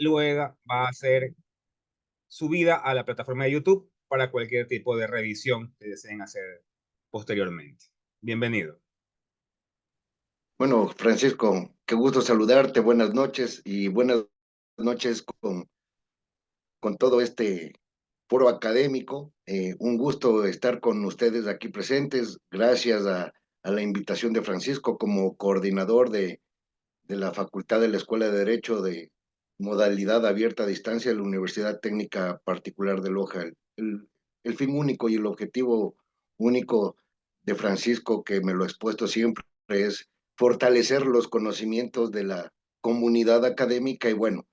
luego va a ser subida a la plataforma de YouTube para cualquier tipo de revisión que deseen hacer posteriormente. Bienvenido. Bueno, Francisco, qué gusto saludarte, buenas noches y buenas noches con todo este foro académico. Un gusto estar con ustedes aquí presentes. Gracias a la invitación de Francisco como coordinador de la Facultad de la Escuela de Derecho de modalidad abierta a distancia de la Universidad Técnica Particular de Loja. El fin único y el objetivo único de Francisco, que me lo he expuesto siempre, es fortalecer los conocimientos de la comunidad académica y bueno,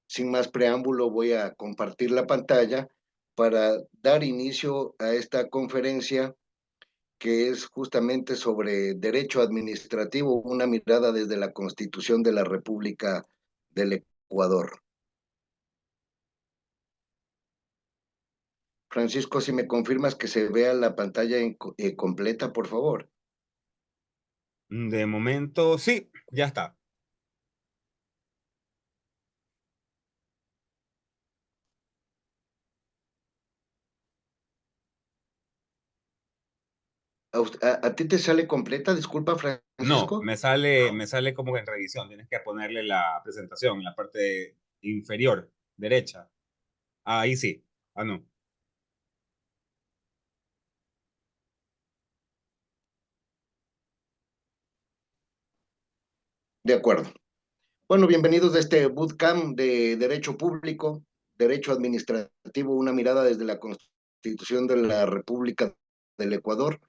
sin más preámbulo voy a compartir la pantalla para dar inicio a esta conferencia que es justamente sobre derecho administrativo, una mirada desde la Constitución de la República del Ecuador. Francisco, si me confirmas que se vea la pantalla completa, por favor. De momento, sí, ya está. ¿A ti te sale completa? Disculpa, No, Francisco. me sale como en revisión. Tienes que ponerle la presentación en la parte inferior derecha. Ahí sí. Ah, no. De acuerdo. Bueno, bienvenidos a este bootcamp de Derecho Público, Derecho Administrativo, una mirada desde la Constitución de la República del Ecuador.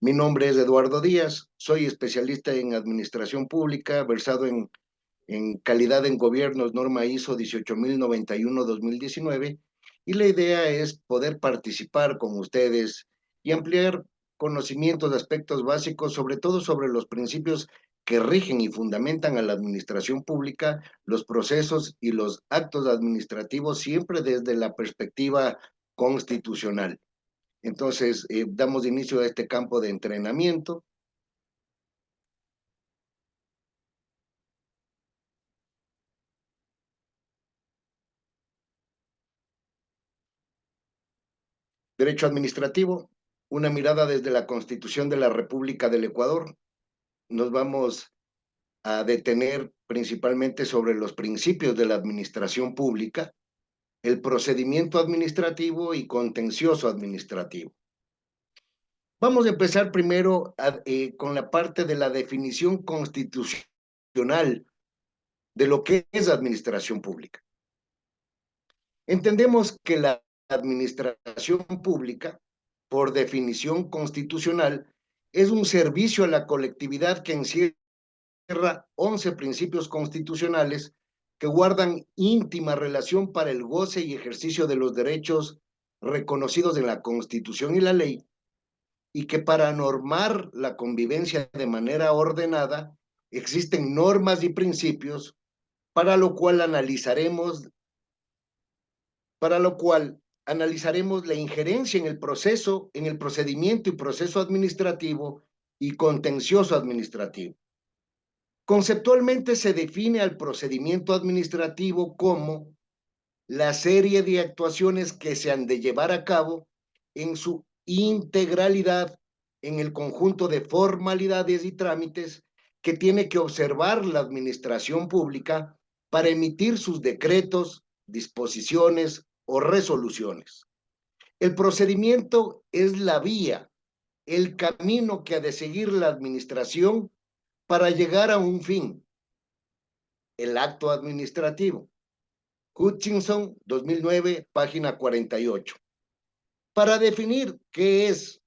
Mi nombre es Eduardo Díaz, soy especialista en Administración Pública, versado en calidad en gobiernos, norma ISO 18091-2019, y la idea es poder participar con ustedes y ampliar conocimientos de aspectos básicos, sobre todo sobre los principios que rigen y fundamentan a la administración pública, los procesos y los actos administrativos, siempre desde la perspectiva constitucional. Entonces, damos inicio a este campo de entrenamiento. Derecho administrativo, una mirada desde la Constitución de la República del Ecuador. Nos vamos a detener principalmente sobre los principios de la administración pública, el procedimiento administrativo y contencioso administrativo. Vamos a empezar primero con la parte de la definición constitucional de lo que es administración pública. Entendemos que la administración pública, por definición constitucional, es un servicio a la colectividad que encierra 11 principios constitucionales que guardan íntima relación para el goce y ejercicio de los derechos reconocidos en la Constitución y la ley, y que para normar la convivencia de manera ordenada existen normas y principios para lo cual analizaremos la injerencia en el proceso, en el procedimiento y proceso administrativo y contencioso administrativo. Conceptualmente se define al procedimiento administrativo como la serie de actuaciones que se han de llevar a cabo en su integralidad en el conjunto de formalidades y trámites que tiene que observar la administración pública para emitir sus decretos, disposiciones o resoluciones. El procedimiento es la vía, el camino que ha de seguir la administración para llegar a un fin, el acto administrativo. Hutchinson, 2009, página 48. Para definir qué es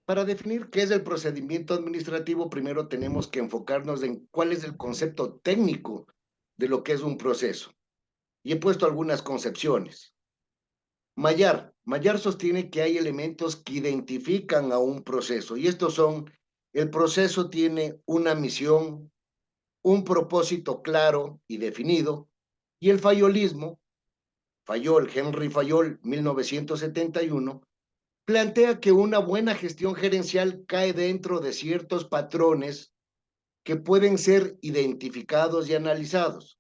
Para definir qué es el procedimiento administrativo, primero tenemos que enfocarnos en cuál es el concepto técnico de lo que es un proceso. Y he puesto algunas concepciones. Maillard sostiene que hay elementos que identifican a un proceso, y estos son El proceso tiene una misión, un propósito claro y definido, y el fayolismo, Fayol, Henry Fayol, 1971, plantea que una buena gestión gerencial cae dentro de ciertos patrones que pueden ser identificados y analizados.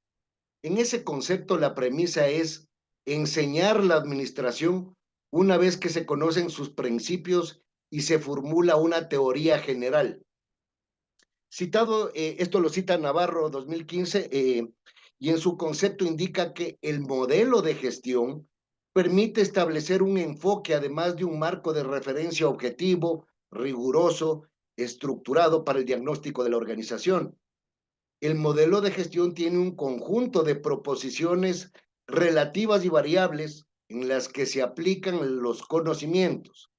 En ese concepto, la premisa es enseñar la administración una vez que se conocen sus principios y se formula una teoría general. Citado, esto lo cita Navarro 2015, y en su concepto indica que el modelo de gestión permite establecer un enfoque, además de un marco de referencia objetivo, riguroso, estructurado para el diagnóstico de la organización. El modelo de gestión tiene un conjunto de proposiciones relativas y variables en las que se aplican los conocimientos.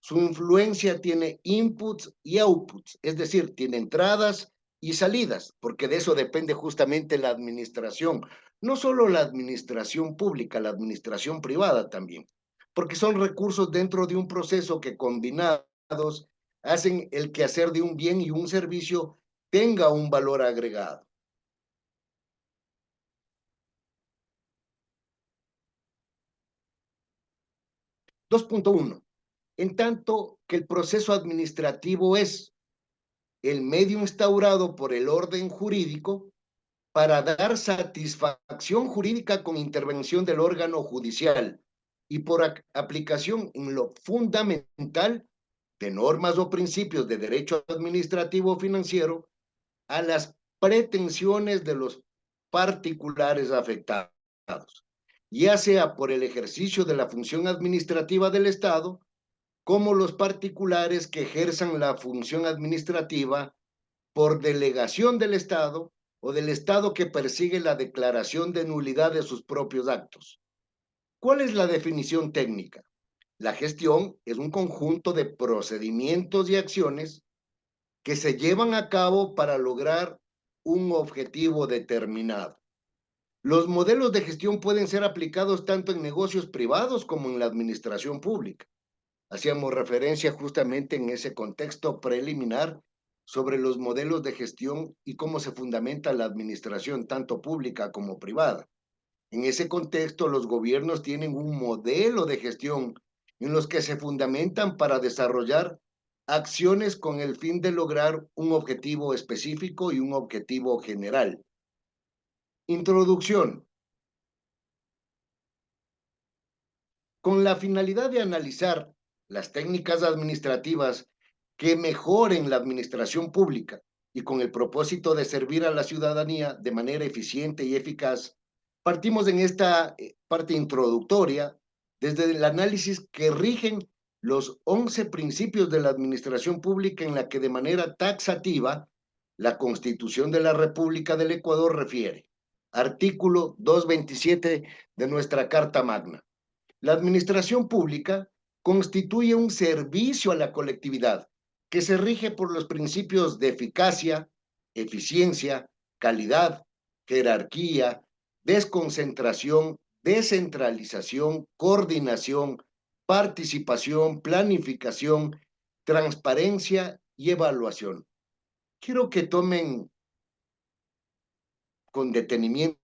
Su influencia tiene inputs y outputs, es decir, tiene entradas y salidas, porque de eso depende justamente la administración. No solo la administración pública, la administración privada también, porque son recursos dentro de un proceso que combinados hacen el quehacer de un bien y un servicio tenga un valor agregado. (2.1) En tanto que el proceso administrativo es el medio instaurado por el orden jurídico para dar satisfacción jurídica con intervención del órgano judicial y por aplicación en lo fundamental de normas o principios de derecho administrativo financiero a las pretensiones de los particulares afectados, ya sea por el ejercicio de la función administrativa del Estado, como los particulares que ejerzan la función administrativa por delegación del Estado o del Estado que persigue la declaración de nulidad de sus propios actos. ¿Cuál es la definición técnica? La gestión es un conjunto de procedimientos y acciones que se llevan a cabo para lograr un objetivo determinado. Los modelos de gestión pueden ser aplicados tanto en negocios privados como en la administración pública. Hacíamos referencia justamente en ese contexto preliminar sobre los modelos de gestión y cómo se fundamenta la administración, tanto pública como privada. En ese contexto, los gobiernos tienen un modelo de gestión en los que se fundamentan para desarrollar acciones con el fin de lograr un objetivo específico y un objetivo general. Introducción. Con la finalidad de analizar las técnicas administrativas que mejoren la administración pública y con el propósito de servir a la ciudadanía de manera eficiente y eficaz, partimos en esta parte introductoria desde el análisis que rigen los 11 principios de la administración pública en la que de manera taxativa la Constitución de la República del Ecuador refiere. Artículo 227 de nuestra Carta Magna. La administración pública constituye un servicio a la colectividad que se rige por los principios de eficacia, eficiencia, calidad, jerarquía, desconcentración, descentralización, coordinación, participación, planificación, transparencia y evaluación. Quiero que tomen con detenimiento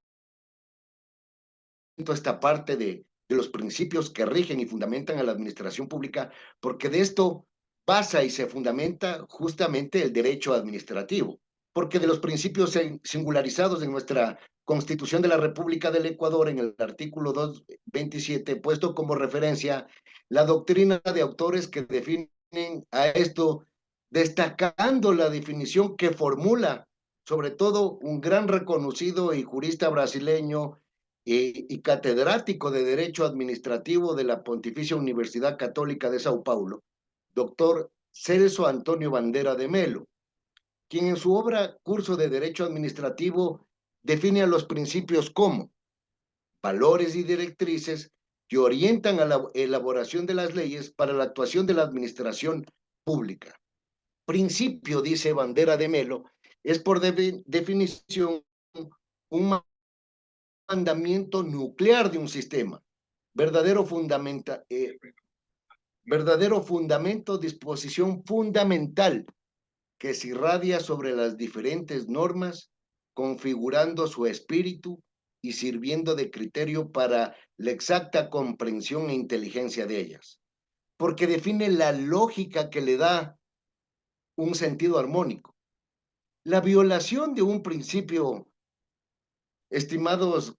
esta parte de los principios que rigen y fundamentan a la administración pública, porque de esto pasa y se fundamenta justamente el derecho administrativo, porque de los principios singularizados en nuestra Constitución de la República del Ecuador, en el artículo 227, puesto como referencia la doctrina de autores que definen a esto, destacando la definición que formula, sobre todo, un gran reconocido y jurista brasileño, y catedrático de Derecho Administrativo de la Pontificia Universidad Católica de Sao Paulo, doctor Celso Antonio Bandera de Melo, quien en su obra Curso de Derecho Administrativo define a los principios como valores y directrices que orientan a la elaboración de las leyes para la actuación de la administración pública. Principio, dice Bandera de Melo, es por definición un mandamiento nuclear de un sistema, verdadero fundamento, disposición fundamental que se irradia sobre las diferentes normas, configurando su espíritu y sirviendo de criterio para la exacta comprensión e inteligencia de ellas, porque define la lógica que le da un sentido armónico. La violación de un principio, estimados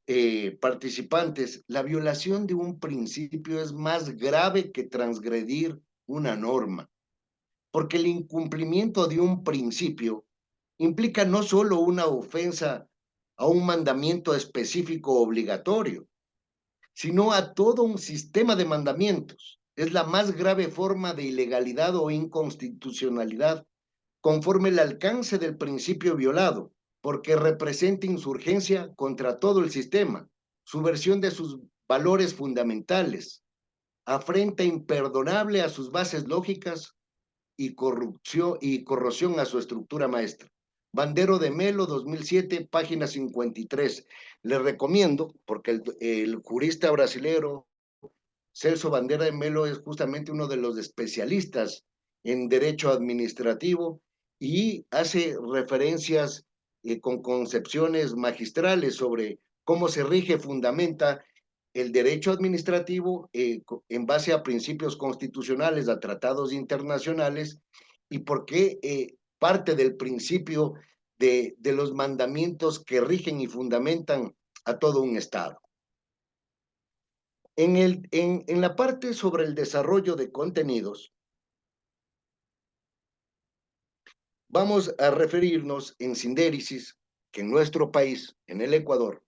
participantes, la violación de un principio es más grave que transgredir una norma, porque el incumplimiento de un principio implica no solo una ofensa a un mandamiento específico obligatorio, sino a todo un sistema de mandamientos. Es la más grave forma de ilegalidad o inconstitucionalidad conforme el alcance del principio violado, porque representa insurgencia contra todo el sistema, subversión de sus valores fundamentales, afrenta imperdonable a sus bases lógicas y corrupción y corrosión a su estructura maestra. Bandero de Melo, 2007, página 53. Les recomiendo, porque el jurista brasilero Celso Bandera de Melo es justamente uno de los especialistas en derecho administrativo y hace referencias con concepciones magistrales sobre cómo se rige, fundamenta el derecho administrativo en base a principios constitucionales, a tratados internacionales, y por qué parte del principio de los mandamientos que rigen y fundamentan a todo un Estado. En la parte sobre el desarrollo de contenidos, vamos a referirnos en sindéresis que en nuestro país, en el Ecuador,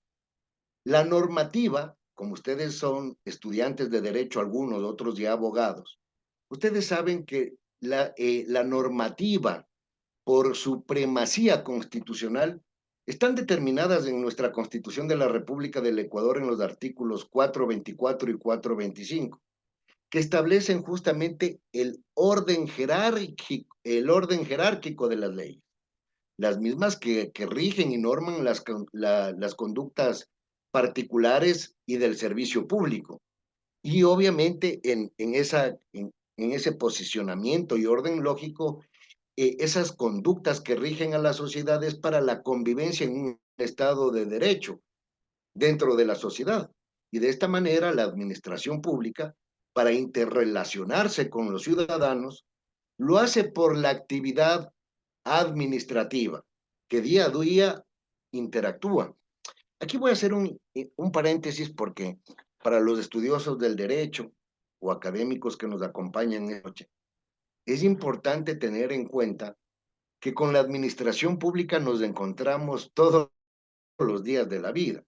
la normativa, como ustedes son estudiantes de derecho, algunos, otros ya abogados, ustedes saben que la normativa por supremacía constitucional están determinadas en nuestra Constitución de la República del Ecuador en los artículos 424 y 425, que establecen justamente el orden jerárquico de las leyes, las mismas que rigen y norman las conductas particulares y del servicio público. Y obviamente en ese posicionamiento y orden lógico, esas conductas que rigen a las sociedades para la convivencia en un estado de derecho dentro de la sociedad. Y de esta manera la administración pública, para interrelacionarse con los ciudadanos, lo hace por la actividad administrativa, que día a día interactúa. Aquí voy a hacer un paréntesis porque para los estudiosos del derecho o académicos que nos acompañan esta noche, es importante tener en cuenta que con la administración pública nos encontramos todos los días de la vida.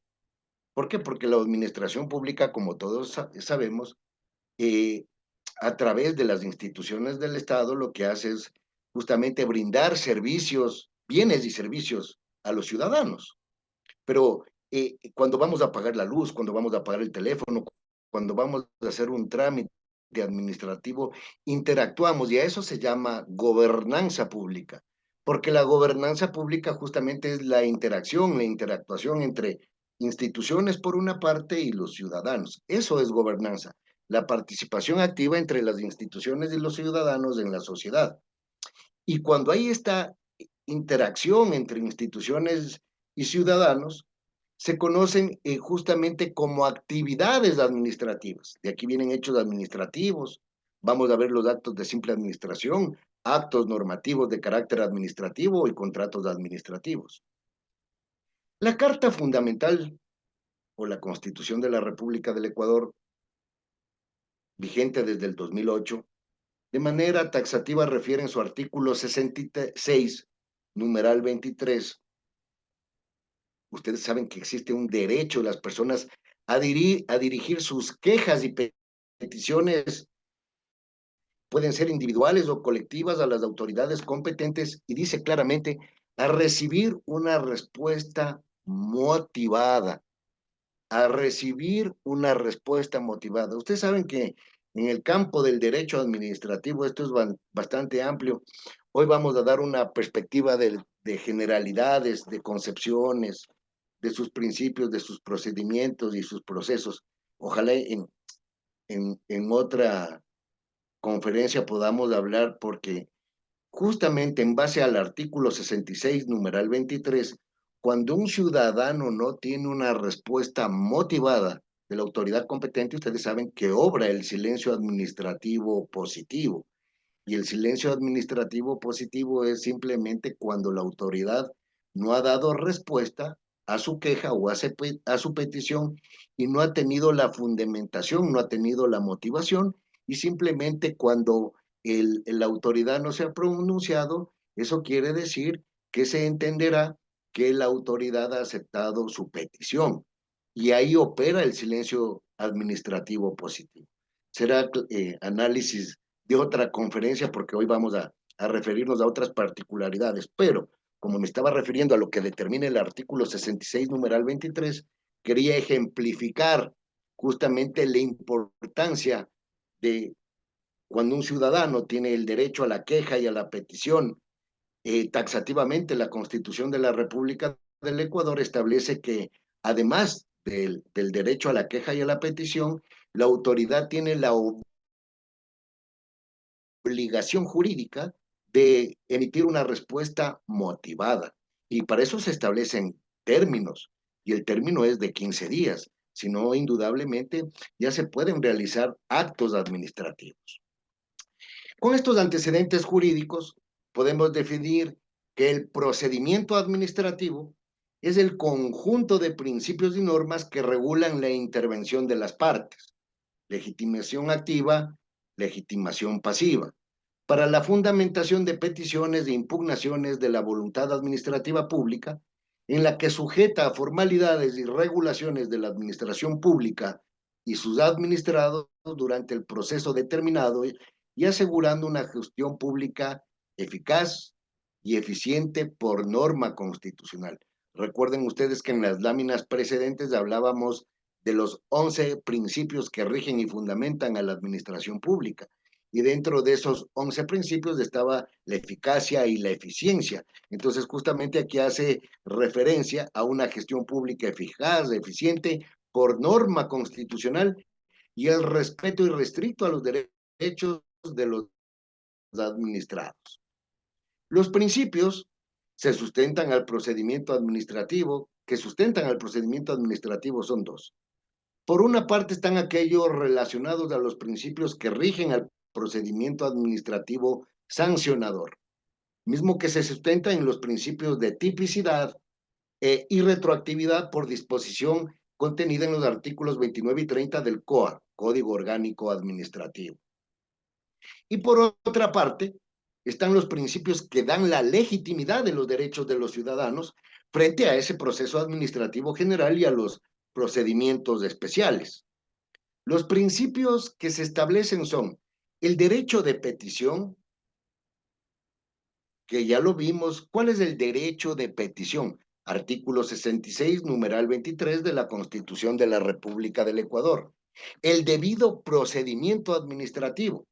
¿Por qué? Porque la administración pública, como todos sabemos, eh, a través de las instituciones del Estado, lo que hace es justamente brindar servicios, bienes y servicios a los ciudadanos. Pero cuando vamos a pagar la luz, cuando vamos a pagar el teléfono, cuando vamos a hacer un trámite administrativo, interactuamos y a eso se llama gobernanza pública, porque la gobernanza pública justamente es la interacción, la interactuación entre instituciones por una parte y los ciudadanos. Eso es gobernanza, la participación activa entre las instituciones y los ciudadanos en la sociedad. Y cuando hay esta interacción entre instituciones y ciudadanos, se conocen justamente como actividades administrativas. De aquí vienen hechos administrativos. Vamos a ver los actos de simple administración, actos normativos de carácter administrativo y contratos administrativos. La Carta Fundamental o la Constitución de la República del Ecuador, vigente desde el 2008, de manera taxativa refiere en su artículo 66, numeral 23. Ustedes saben que existe un derecho de las personas a dirigir sus quejas y peticiones, pueden ser individuales o colectivas, a las autoridades competentes, y dice claramente, a recibir una respuesta motivada, a recibir una respuesta motivada. Ustedes saben que en el campo del derecho administrativo esto es bastante amplio. Hoy vamos a dar una perspectiva de generalidades, de concepciones, de sus principios, de sus procedimientos y sus procesos. Ojalá en otra conferencia podamos hablar porque justamente en base al artículo 66, numeral 23, cuando un ciudadano no tiene una respuesta motivada de la autoridad competente, ustedes saben que obra el silencio administrativo positivo. Y el silencio administrativo positivo es simplemente cuando la autoridad no ha dado respuesta a su queja o a su petición y no ha tenido la fundamentación, no ha tenido la motivación, y simplemente cuando la autoridad no se ha pronunciado, eso quiere decir que se entenderá que la autoridad ha aceptado su petición. Y ahí opera el silencio administrativo positivo. Será análisis de otra conferencia porque hoy vamos a referirnos a otras particularidades, pero como me estaba refiriendo a lo que determina el artículo 66, numeral 23, quería ejemplificar justamente la importancia de cuando un ciudadano tiene el derecho a la queja y a la petición. Taxativamente, la Constitución de la República del Ecuador establece que además del derecho a la queja y a la petición, la autoridad tiene la obligación jurídica de emitir una respuesta motivada. Y para eso se establecen términos, y el término es de 15 días, si no, indudablemente ya se pueden realizar actos administrativos. Con estos antecedentes jurídicos, podemos definir que el procedimiento administrativo es el conjunto de principios y normas que regulan la intervención de las partes, legitimación activa, legitimación pasiva, para la fundamentación de peticiones e impugnaciones de la voluntad administrativa pública, en la que sujeta a formalidades y regulaciones de la administración pública y sus administrados durante el proceso determinado y asegurando una gestión pública eficaz y eficiente por norma constitucional. Recuerden ustedes que en las láminas precedentes hablábamos de los 11 principios que rigen y fundamentan a la administración pública. Y dentro de esos 11 principios estaba la eficacia y la eficiencia. Entonces, justamente aquí hace referencia a una gestión pública eficaz, eficiente, por norma constitucional y el respeto irrestricto a los derechos de los administrados. Los principios se sustentan al procedimiento administrativo, que sustentan al procedimiento administrativo son dos. Por una parte están aquellos relacionados a los principios que rigen al procedimiento administrativo sancionador, mismo que se sustenta en los principios de tipicidad y retroactividad por disposición contenida en los artículos 29 y 30 del COA, Código Orgánico Administrativo. Y por otra parte, están los principios que dan la legitimidad de los derechos de los ciudadanos frente a ese proceso administrativo general y a los procedimientos especiales. Los principios que se establecen son el derecho de petición, que ya lo vimos. ¿Cuál es el derecho de petición? Artículo 66, numeral 23 de la Constitución de la República del Ecuador. El debido procedimiento administrativo,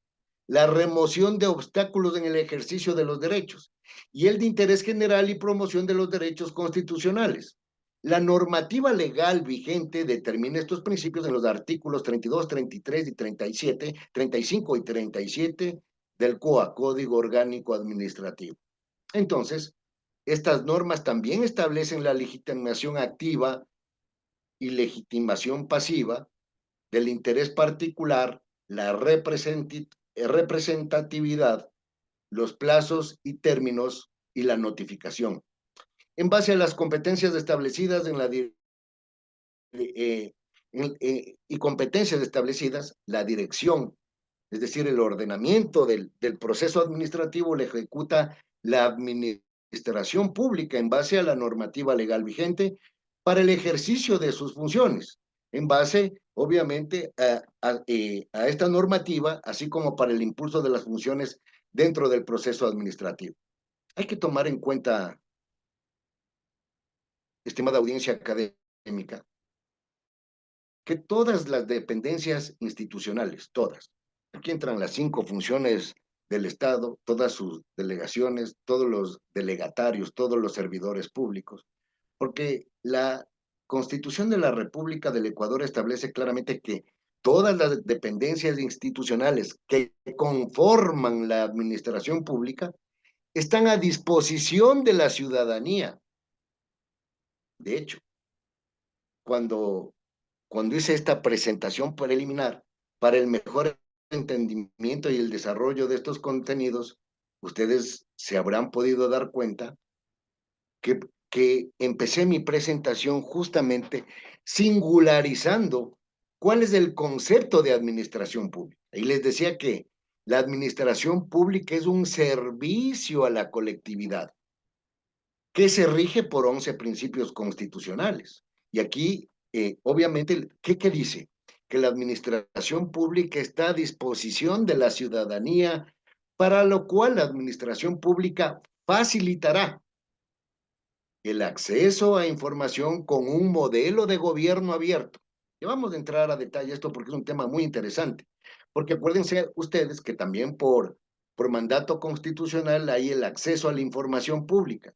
la remoción de obstáculos en el ejercicio de los derechos y el de interés general y promoción de los derechos constitucionales. La normativa legal vigente determina estos principios en los artículos 32, 33 y 37, 35 y 37 del COA, Código Orgánico Administrativo. Entonces, estas normas también establecen la legitimación activa y legitimación pasiva del interés particular, la representatividad, los plazos y términos y la notificación. En base a las competencias establecidas en la y competencias establecidas, la dirección, es decir, el ordenamiento del proceso administrativo, le ejecuta la administración pública en base a la normativa legal vigente para el ejercicio de sus funciones, en base, obviamente, a esta normativa, así como para el impulso de las funciones dentro del proceso administrativo. Hay que tomar en cuenta, estimada audiencia académica, que todas las dependencias institucionales, todas, aquí entran las 5 funciones del Estado, todas sus delegaciones, todos los delegatarios, todos los servidores públicos, porque la Constitución de la República del Ecuador establece claramente que todas las dependencias institucionales que conforman la administración pública están a disposición de la ciudadanía. De hecho, cuando hice esta presentación preliminar para el mejor entendimiento y el desarrollo de estos contenidos, ustedes se habrán podido dar cuenta que empecé mi presentación justamente singularizando cuál es el concepto de administración pública. Y les decía que la administración pública es un servicio a la colectividad que se rige por 11 principios constitucionales. Y aquí, obviamente, ¿qué dice? Que la administración pública está a disposición de la ciudadanía, para lo cual la administración pública facilitará el acceso a información con un modelo de gobierno abierto. Y vamos a entrar a detalle esto porque es un tema muy interesante. Porque acuérdense ustedes que también por mandato constitucional hay el acceso a la información pública.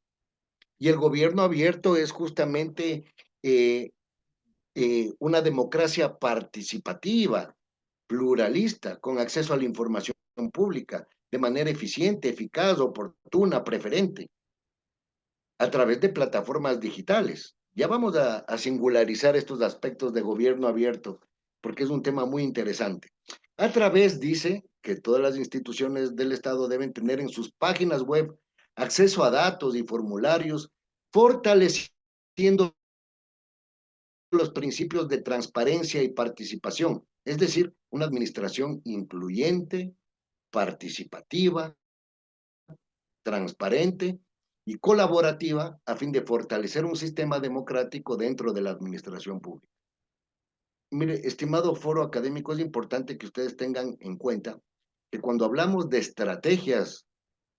Y el gobierno abierto es justamente una democracia participativa, pluralista, con acceso a la información pública de manera eficiente, eficaz, oportuna, preferente, a través de plataformas digitales. Ya vamos a singularizar estos aspectos de gobierno abierto, porque es un tema muy interesante. A través, dice, que todas las instituciones del Estado deben tener en sus páginas web acceso a datos y formularios, fortaleciendo los principios de transparencia y participación, es decir, una administración incluyente, participativa, transparente y colaborativa a fin de fortalecer un sistema democrático dentro de la administración pública. Mire, estimado foro académico, es importante que ustedes tengan en cuenta que cuando hablamos de estrategias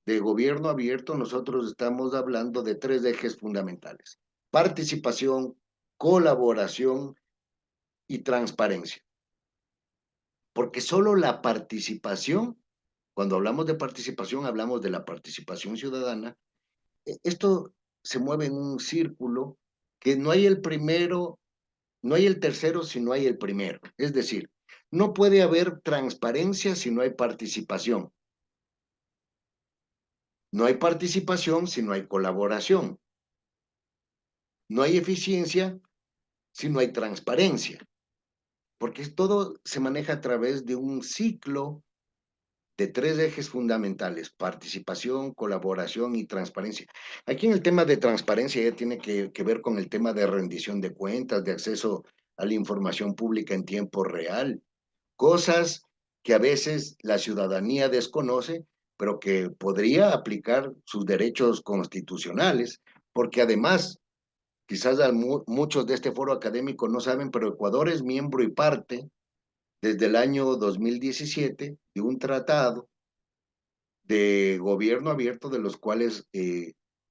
de gobierno abierto, nosotros estamos hablando de 3 ejes fundamentales: participación, colaboración y transparencia. Porque solo la participación, cuando hablamos de participación, hablamos de la participación ciudadana. Esto se mueve en un círculo que no hay el primero, no hay el tercero si no hay el primero. Es decir, no puede haber transparencia si no hay participación. No hay participación si no hay colaboración. No hay eficiencia si no hay transparencia. Porque todo se maneja a través de un ciclo de 3 ejes fundamentales: participación, colaboración y transparencia. Aquí en el tema de transparencia ya tiene que ver con el tema de rendición de cuentas, de acceso a la información pública en tiempo real, cosas que a veces la ciudadanía desconoce, pero que podría aplicar sus derechos constitucionales, porque además, quizás muchos de este foro académico no saben, pero Ecuador es miembro y parte desde el año 2017 de un tratado de gobierno abierto, de los cuales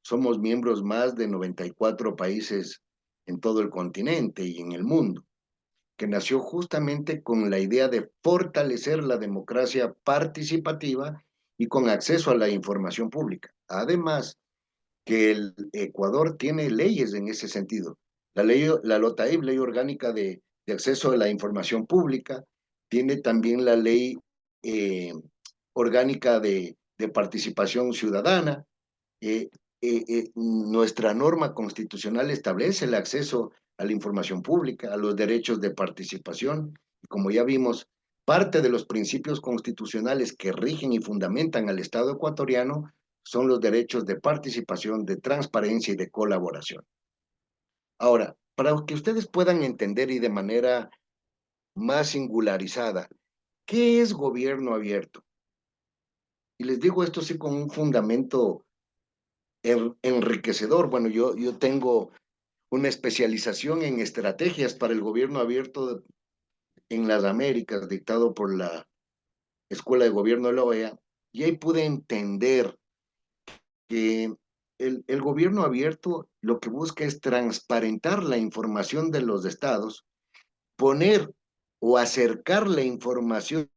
somos miembros más de 94 países en todo el continente y en el mundo, que nació justamente con la idea de fortalecer la democracia participativa y con acceso a la información pública. Además, que el Ecuador tiene leyes en ese sentido. La LOTAIB, Ley Orgánica de Acceso a la Información Pública, tiene también la Ley Orgánica de Participación Ciudadana. Nuestra norma constitucional establece el acceso a la información pública, a los derechos de participación. Como ya vimos, parte de los principios constitucionales que rigen y fundamentan al Estado ecuatoriano son los derechos de participación, de transparencia y de colaboración. Ahora, para que ustedes puedan entender y de manera más singularizada, ¿qué es gobierno abierto? Y les digo esto sí con un fundamento enriquecedor. Bueno, yo tengo una especialización en estrategias para el gobierno abierto en las Américas, dictado por la Escuela de Gobierno de la OEA, y ahí pude entender que el gobierno abierto lo que busca es transparentar la información de los estados, poner o acercar la información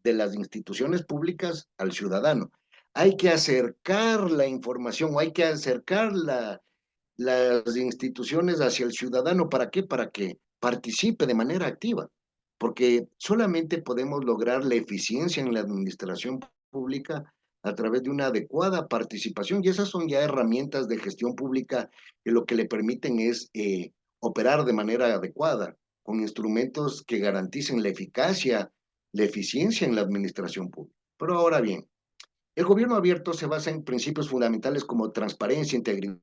de las instituciones públicas al ciudadano. Hay que acercar la información, o hay que acercar las instituciones hacia el ciudadano. ¿Para qué? Para que participe de manera activa, porque solamente podemos lograr la eficiencia en la administración pública a través de una adecuada participación, y esas son ya herramientas de gestión pública que lo que le permiten es operar de manera adecuada, con instrumentos que garanticen la eficacia, la eficiencia en la administración pública. Pero ahora bien, el gobierno abierto se basa en principios fundamentales como transparencia, integridad,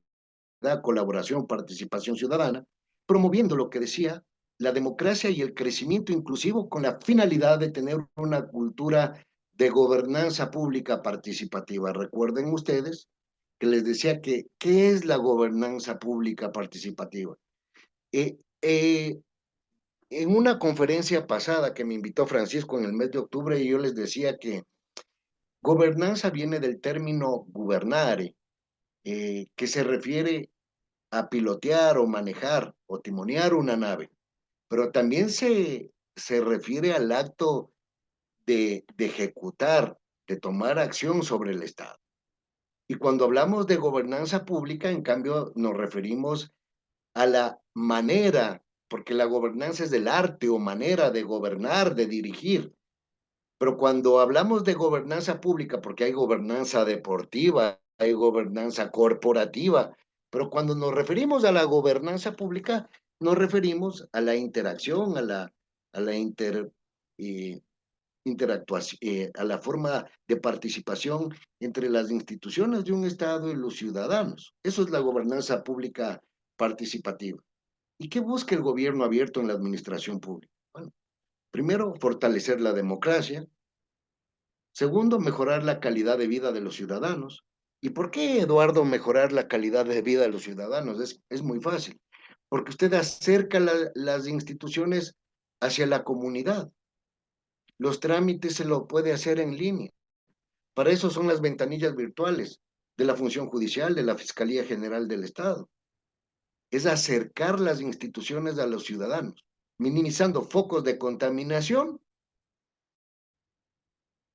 colaboración, participación ciudadana, promoviendo lo que decía, la democracia y el crecimiento inclusivo con la finalidad de tener una cultura de gobernanza pública participativa. Recuerden ustedes que les decía que, ¿qué es la gobernanza pública participativa? Eh, eh, en una conferencia pasada que me invitó Francisco en el mes de octubre, yo les decía que gobernanza viene del término gubernare, que se refiere a pilotear o manejar o timonear una nave, pero también se refiere al acto de ejecutar, de tomar acción sobre el Estado. Y cuando hablamos de gobernanza pública, en cambio, nos referimos a la manera, porque la gobernanza es del arte o manera de gobernar, de dirigir. Pero cuando hablamos de gobernanza pública, porque hay gobernanza deportiva, hay gobernanza corporativa, pero cuando nos referimos a la gobernanza pública, nos referimos a la interacción, a la interactuación, a la forma de participación entre las instituciones de un Estado y los ciudadanos. Eso es la gobernanza pública participativa. ¿Y qué busca el gobierno abierto en la administración pública? Bueno, primero, fortalecer la democracia. Segundo, mejorar la calidad de vida de los ciudadanos. ¿Y por qué, Eduardo, mejorar la calidad de vida de los ciudadanos? Es muy fácil, porque usted acerca las instituciones hacia la comunidad. Los trámites se lo puede hacer en línea. Para eso son las ventanillas virtuales de la función judicial, de la Fiscalía General del Estado. Es acercar las instituciones a los ciudadanos, minimizando focos de contaminación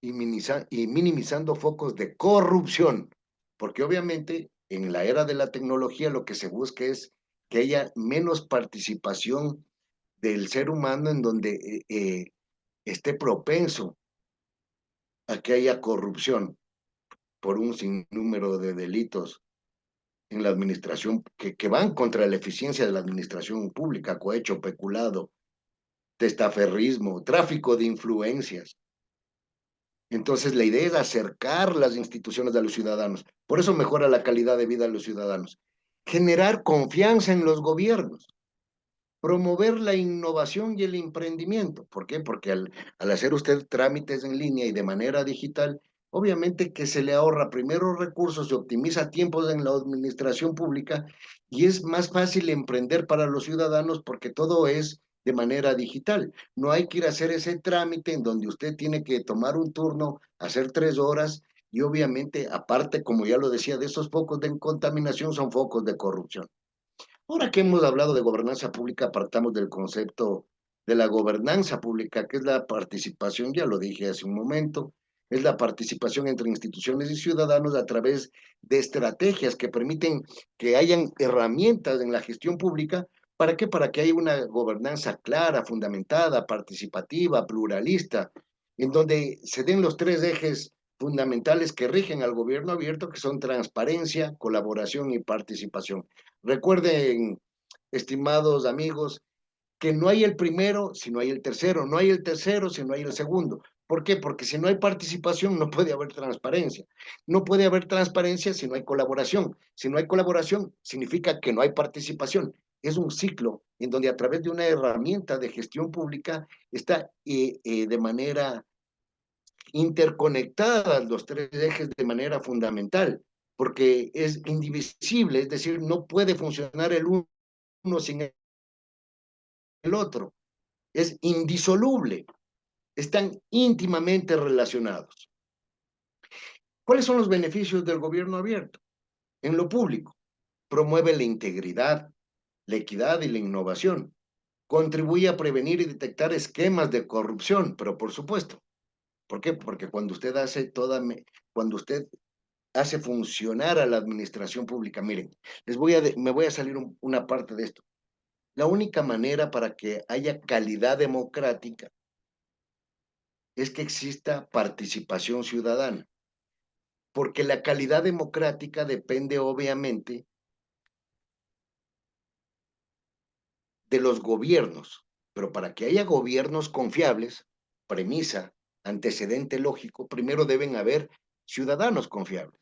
y minimizando focos de corrupción, porque obviamente en la era de la tecnología lo que se busca es que haya menos participación del ser humano en donde esté propenso a que haya corrupción por un sinnúmero de delitos en la administración que van contra la eficiencia de la administración pública, cohecho, peculado, testaferrismo, tráfico de influencias. Entonces, la idea es acercar las instituciones a los ciudadanos. Por eso mejora la calidad de vida de los ciudadanos. Generar confianza en los gobiernos. Promover la innovación y el emprendimiento. ¿Por qué? Porque al hacer usted trámites en línea y de manera digital, obviamente que se le ahorra primero recursos, se optimiza tiempos en la administración pública y es más fácil emprender para los ciudadanos porque todo es de manera digital. No hay que ir a hacer ese trámite en donde usted tiene que tomar un turno, hacer 3 horas y obviamente, aparte, como ya lo decía, de esos focos de contaminación son focos de corrupción. Ahora que hemos hablado de gobernanza pública, partamos del concepto de la gobernanza pública, que es la participación, ya lo dije hace un momento, es la participación entre instituciones y ciudadanos a través de estrategias que permiten que hayan herramientas en la gestión pública. ¿Para qué? Para que haya una gobernanza clara, fundamentada, participativa, pluralista, en donde se den los 3 ejes fundamentales que rigen al gobierno abierto, que son transparencia, colaboración y participación. Recuerden, estimados amigos, que no hay el primero si no hay el tercero, no hay el tercero si no hay el segundo. ¿Por qué? Porque si no hay participación no puede haber transparencia. No puede haber transparencia si no hay colaboración. Si no hay colaboración significa que no hay participación. Es un ciclo en donde a través de una herramienta de gestión pública está de manera interconectadas los 3 ejes de manera fundamental, porque es indivisible, es decir, no puede funcionar el uno sin el otro, es indisoluble, están íntimamente relacionados. ¿Cuáles son los beneficios del gobierno abierto? En lo público, promueve la integridad, la equidad y la innovación, contribuye a prevenir y detectar esquemas de corrupción, pero por supuesto, ¿por qué? Porque cuando usted hace funcionar a la administración pública. Miren, me voy a salir una parte de esto. La única manera para que haya calidad democrática es que exista participación ciudadana. porque la calidad democrática depende obviamente de los gobiernos, pero para que haya gobiernos confiables, premisa, antecedente lógico, primero deben haber ciudadanos confiables.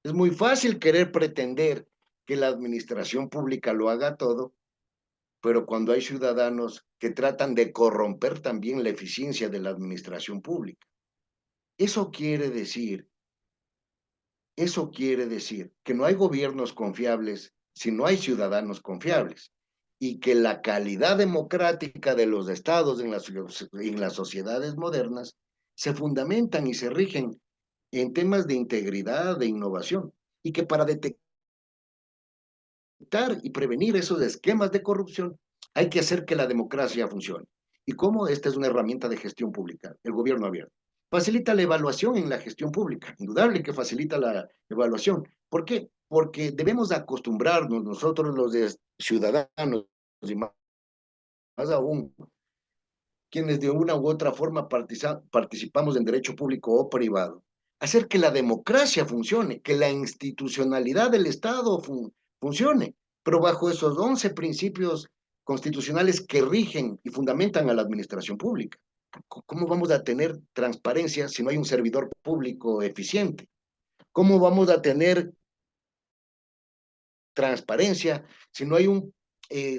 Es muy fácil querer pretender que la administración pública lo haga todo, pero cuando hay ciudadanos que tratan de corromper también la eficiencia de la administración pública. Eso quiere decir, eso quiere decir que no hay gobiernos confiables si no hay ciudadanos confiables y que la calidad democrática de los estados en las sociedades modernas se fundamentan y se rigen en temas de integridad, de innovación, y que para detectar y prevenir esos esquemas de corrupción hay que hacer que la democracia funcione. ¿Y cómo? Esta es una herramienta de gestión pública, el gobierno abierto. Facilita la evaluación en la gestión pública, indudable que facilita la evaluación. ¿Por qué? Porque debemos acostumbrarnos nosotros los ciudadanos y más aún quienes de una u otra forma participamos en derecho público o privado, hacer que la democracia funcione, que la institucionalidad del Estado funcione, pero bajo esos 11 principios constitucionales que rigen y fundamentan a la administración pública. ¿Cómo vamos a tener transparencia si no hay un servidor público eficiente? ¿Cómo vamos a tener transparencia si no hay un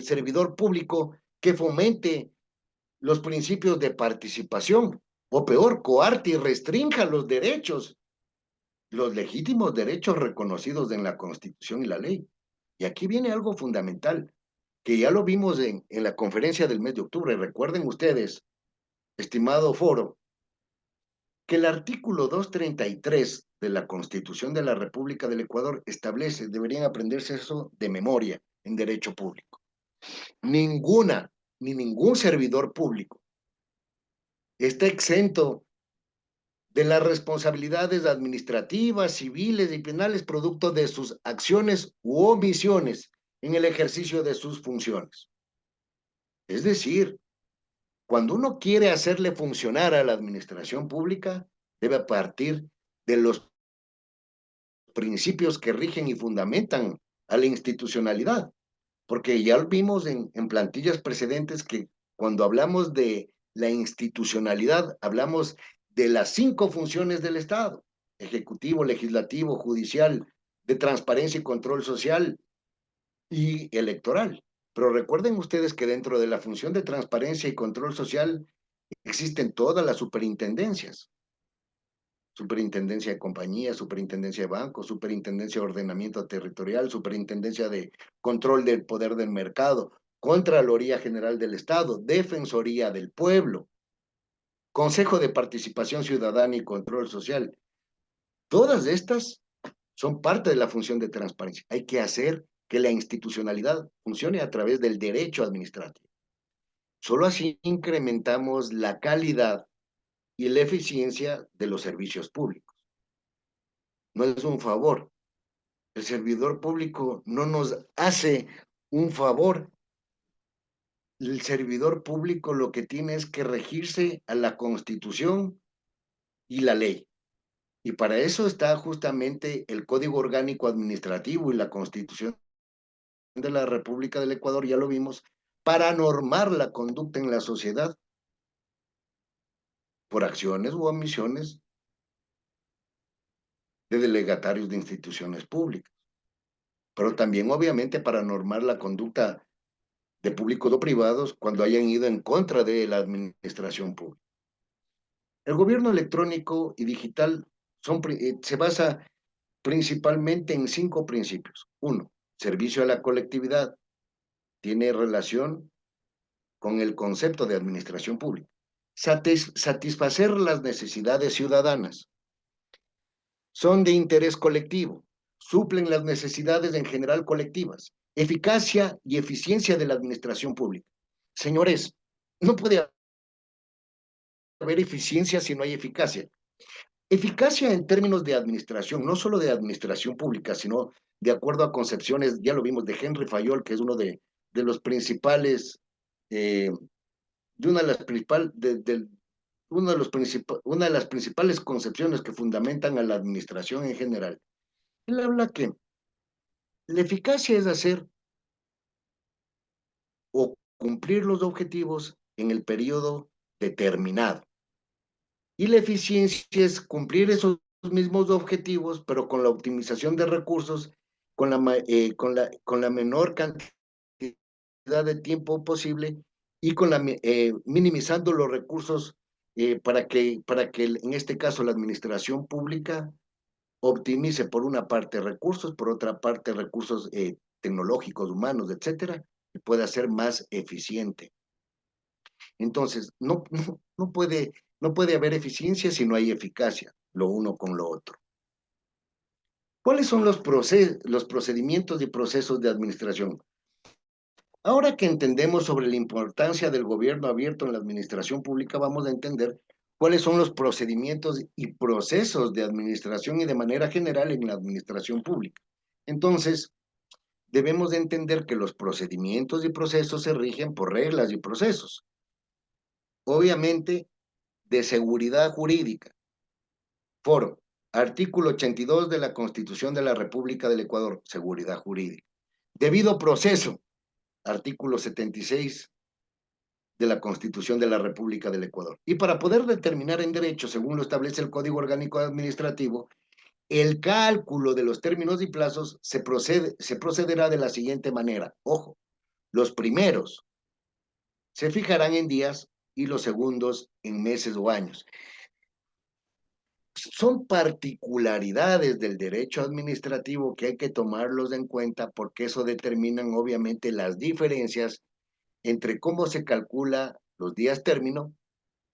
servidor público que fomente los principios de participación, o peor, coarte y restrinja los legítimos derechos reconocidos en la Constitución y la ley? Y aquí viene algo fundamental, que ya lo vimos en la conferencia del mes de octubre. Recuerden ustedes, estimado foro, que el artículo 233 de la Constitución de la República del Ecuador establece, deberían aprenderse eso de memoria en derecho público. Ningún servidor público está exento de las responsabilidades administrativas, civiles y penales producto de sus acciones u omisiones en el ejercicio de sus funciones. Es decir, cuando uno quiere hacerle funcionar a la administración pública, debe partir de los principios que rigen y fundamentan a la institucionalidad, porque ya lo vimos en plantillas precedentes que cuando hablamos de la institucionalidad, hablamos de las 5 funciones del Estado: ejecutivo, legislativo, judicial, de transparencia y control social y electoral. Pero recuerden ustedes que dentro de la función de transparencia y control social existen todas las superintendencias: superintendencia de compañías, superintendencia de bancos, superintendencia de ordenamiento territorial, superintendencia de control del poder del mercado, Contraloría General del Estado, Defensoría del Pueblo, Consejo de Participación Ciudadana y Control Social. Todas estas son parte de la función de transparencia. Hay que hacer que la institucionalidad funcione a través del derecho administrativo. Solo así incrementamos la calidad y la eficiencia de los servicios públicos. No es un favor. El servidor público no nos hace un favor. El servidor público lo que tiene es que regirse a la Constitución y la ley. Y para eso está justamente el Código Orgánico Administrativo y la Constitución de la República del Ecuador, ya lo vimos, para normar la conducta en la sociedad por acciones u omisiones de delegatarios de instituciones públicas, pero también obviamente para normar la conducta de públicos o privados cuando hayan ido en contra de la administración pública. El gobierno electrónico y digital se basa principalmente en 5 principios. 1, servicio a la colectividad. Tiene relación con el concepto de administración pública. Satisfacer las necesidades ciudadanas. Son de interés colectivo. Suplen las necesidades en general colectivas. Eficacia y eficiencia de la administración pública. Señores, no puede haber eficiencia si no hay eficacia. Eficacia en términos de administración, no solo de administración pública, sino de acuerdo a concepciones, ya lo vimos, de Henry Fayol, que es uno de los principales, de una de las principales, una de las principales concepciones que fundamentan a la administración en general. Él habla que la eficacia es hacer o cumplir los objetivos en el periodo determinado. Y la eficiencia es cumplir esos mismos objetivos, pero con la optimización de recursos, con la menor cantidad de tiempo posible y minimizando los recursos para que en este caso la administración pública optimice por una parte recursos, por otra parte recursos tecnológicos, humanos, etcétera, y pueda ser más eficiente. Entonces, no puede haber eficiencia si no hay eficacia, lo uno con lo otro. ¿Cuáles son los procedimientos y procesos de administración? Ahora que entendemos sobre la importancia del gobierno abierto en la administración pública, vamos a entender cuáles son los procedimientos y procesos de administración y de manera general en la administración pública. Entonces, debemos de entender que los procedimientos y procesos se rigen por reglas y procesos. Obviamente, de seguridad jurídica. Foro, artículo 82 de la Constitución de la República del Ecuador, seguridad jurídica. Debido proceso, artículo 76 de la Constitución de la República del Ecuador. Y para poder determinar en derecho, según lo establece el Código Orgánico Administrativo, el cálculo de los términos y plazos se procederá de la siguiente manera. Ojo, los primeros se fijarán en días y los segundos en meses o años. Son particularidades del derecho administrativo que hay que tomarlos en cuenta porque eso determinan obviamente las diferencias entre cómo se calcula los días término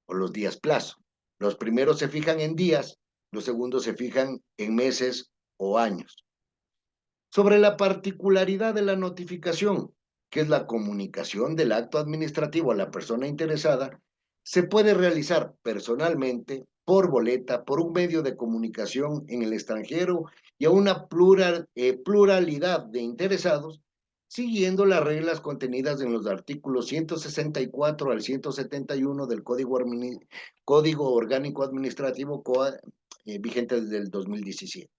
o los días plazo. Los primeros se fijan en días, los segundos se fijan en meses o años. Sobre la particularidad de la notificación, que es la comunicación del acto administrativo a la persona interesada, se puede realizar personalmente, por boleta, por un medio de comunicación en el extranjero y a una pluralidad de interesados, siguiendo las reglas contenidas en los artículos 164 al 171 del Código Orgánico Administrativo vigente desde el 2017.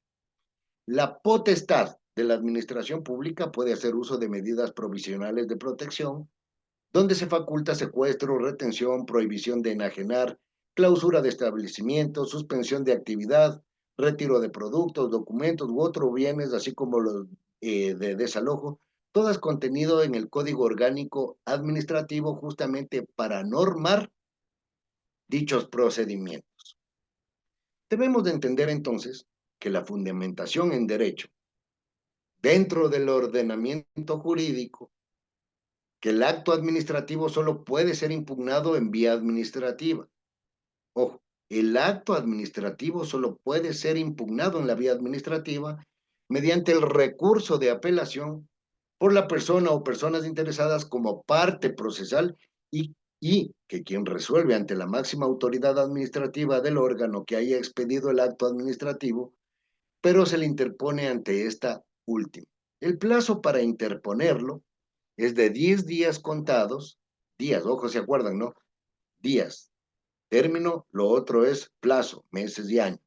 La potestad de la administración pública puede hacer uso de medidas provisionales de protección, donde se faculta secuestro, retención, prohibición de enajenar, clausura de establecimientos, suspensión de actividad, retiro de productos, documentos u otros bienes, así como los de desalojo, todas contenido en el Código Orgánico Administrativo justamente para normar dichos procedimientos. Debemos de entender entonces que la fundamentación en derecho dentro del ordenamiento jurídico, que el acto administrativo solo puede ser impugnado en vía administrativa. Ojo, el acto administrativo solo puede ser impugnado en la vía administrativa mediante el recurso de apelación por la persona o personas interesadas como parte procesal y que quien resuelve ante la máxima autoridad administrativa del órgano que haya expedido el acto administrativo, pero se le interpone ante esta última. El plazo para interponerlo es de 10 días contados, días, ojo, se acuerdan, ¿no? Días. Término, lo otro es plazo, meses y años.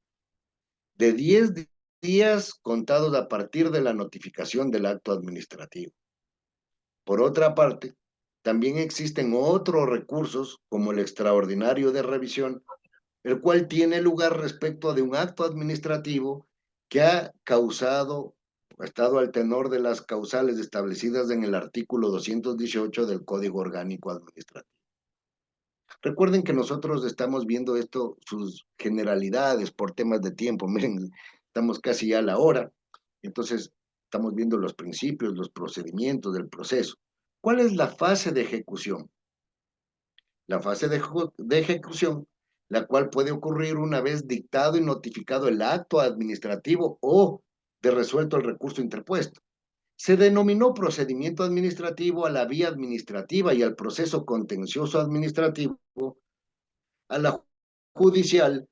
De 10 días contados a partir de la notificación del acto administrativo. Por otra parte, también existen otros recursos, como el extraordinario de revisión, el cual tiene lugar respecto de un acto administrativo que ha estado al tenor de las causales establecidas en el artículo 218 del Código Orgánico Administrativo. Recuerden que nosotros estamos viendo esto, sus generalidades por temas de tiempo. Miren, estamos casi ya a la hora, entonces estamos viendo los principios, los procedimientos del proceso. ¿Cuál es la fase de ejecución? La fase de ejecución, la cual puede ocurrir una vez dictado y notificado el acto administrativo o de resuelto el recurso interpuesto. Se denominó procedimiento administrativo a la vía administrativa y al proceso contencioso administrativo, a la judicial,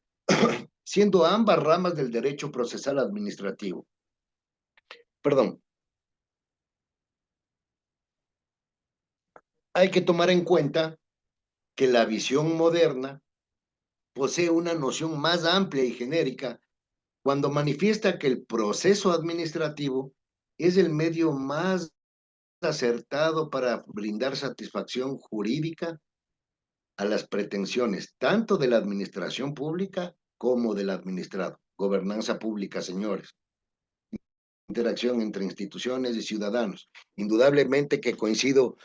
siendo ambas ramas del derecho procesal administrativo. Perdón. Hay que tomar en cuenta que la visión moderna posee una noción más amplia y genérica cuando manifiesta que el proceso administrativo es el medio más acertado para brindar satisfacción jurídica a las pretensiones tanto de la administración pública como del administrado. Gobernanza pública, señores. Interacción entre instituciones y ciudadanos. Indudablemente que coincido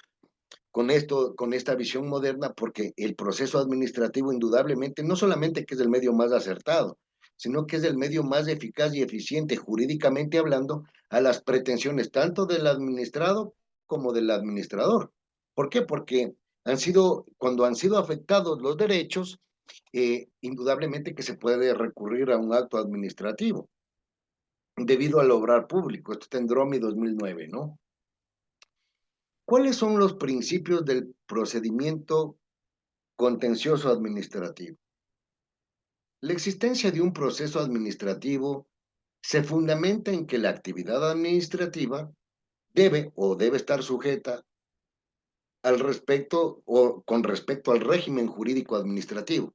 con esto, con esta visión moderna, porque el proceso administrativo indudablemente no solamente que es el medio más acertado, sino que es el medio más eficaz y eficiente jurídicamente hablando a las pretensiones tanto del administrado como del administrador. ¿Por qué? Porque cuando han sido afectados los derechos, indudablemente que se puede recurrir a un acto administrativo debido al obrar público. Esto está en DROMI 2009, ¿no? ¿Cuáles son los principios del procedimiento contencioso administrativo? La existencia de un proceso administrativo se fundamenta en que la actividad administrativa debe estar sujeta al respecto o con respecto al régimen jurídico administrativo.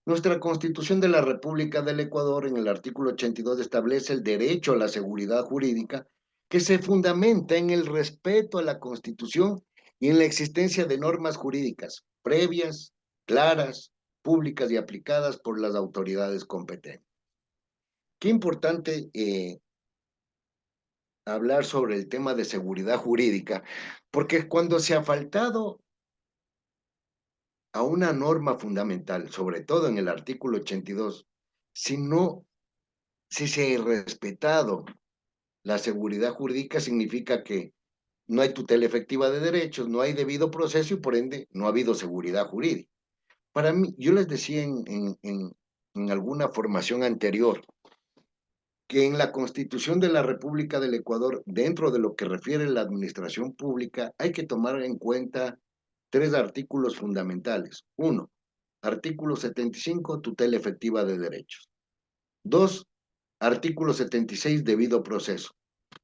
Nuestra Constitución de la República del Ecuador, en el artículo 82, establece el derecho a la seguridad jurídica que se fundamenta en el respeto a la Constitución y en la existencia de normas jurídicas previas, claras, públicas y aplicadas por las autoridades competentes. Qué importante hablar sobre el tema de seguridad jurídica, porque cuando se ha faltado a una norma fundamental, sobre todo en el artículo 82, si no si se ha respetado la seguridad jurídica, significa que no hay tutela efectiva de derechos, no hay debido proceso y por ende no ha habido seguridad jurídica. Para mí, yo les decía en alguna formación anterior que en la Constitución de la República del Ecuador, dentro de lo que refiere a la administración pública, hay que tomar en cuenta tres artículos fundamentales. Uno, artículo 75, tutela efectiva de derechos. Dos, artículo 76, debido proceso.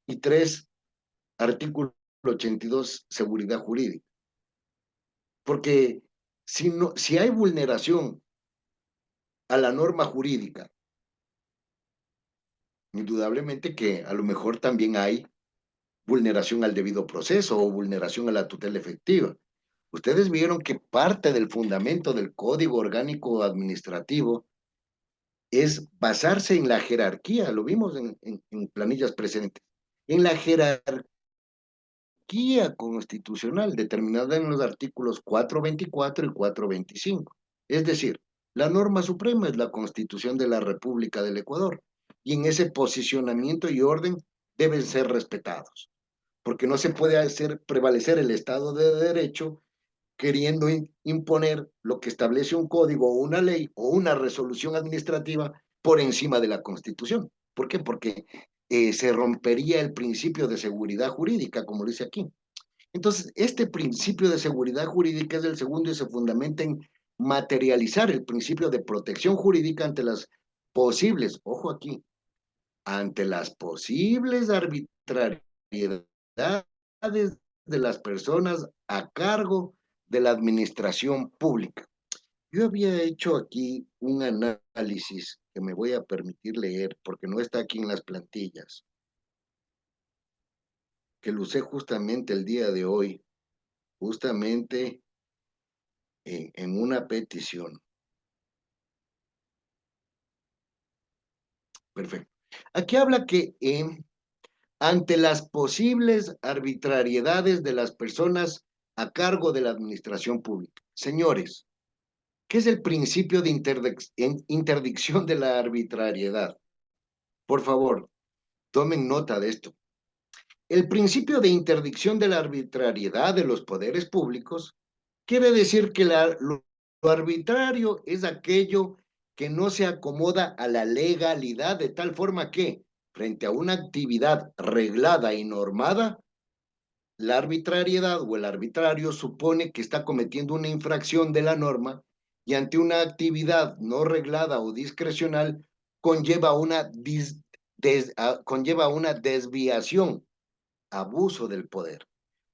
Y tres, artículo 82, seguridad jurídica. Porque si hay vulneración a la norma jurídica, indudablemente que a lo mejor también hay vulneración al debido proceso o vulneración a la tutela efectiva. Ustedes vieron que parte del fundamento del Código Orgánico Administrativo es basarse en la jerarquía, lo vimos en planillas precedentes, en la jerarquía constitucional determinada en los artículos 424 y 425. Es decir, la norma suprema es la Constitución de la República del Ecuador y en ese posicionamiento y orden deben ser respetados, porque no se puede hacer prevalecer el Estado de Derecho queriendo imponer lo que establece un código o una ley o una resolución administrativa por encima de la Constitución. ¿Por qué? Porque se rompería el principio de seguridad jurídica, como dice aquí. Entonces, este principio de seguridad jurídica es el segundo y se fundamenta en materializar el principio de protección jurídica ante las posibles, ojo aquí, ante las posibles arbitrariedades de las personas a cargo de la administración pública. Yo había hecho aquí un análisis que me voy a permitir leer porque no está aquí en las plantillas, que lo usé justamente el día de hoy, justamente en una petición. Perfecto. Aquí habla que ante las posibles arbitrariedades de las personas a cargo de la administración pública. Señores, ¿qué es el principio de interdicción de la arbitrariedad? Por favor, tomen nota de esto. El principio de interdicción de la arbitrariedad de los poderes públicos quiere decir que lo arbitrario es aquello que no se acomoda a la legalidad de tal forma que, frente a una actividad reglada y normada, la arbitrariedad o el arbitrario supone que está cometiendo una infracción de la norma y ante una actividad no reglada o discrecional conlleva conlleva una desviación, abuso del poder,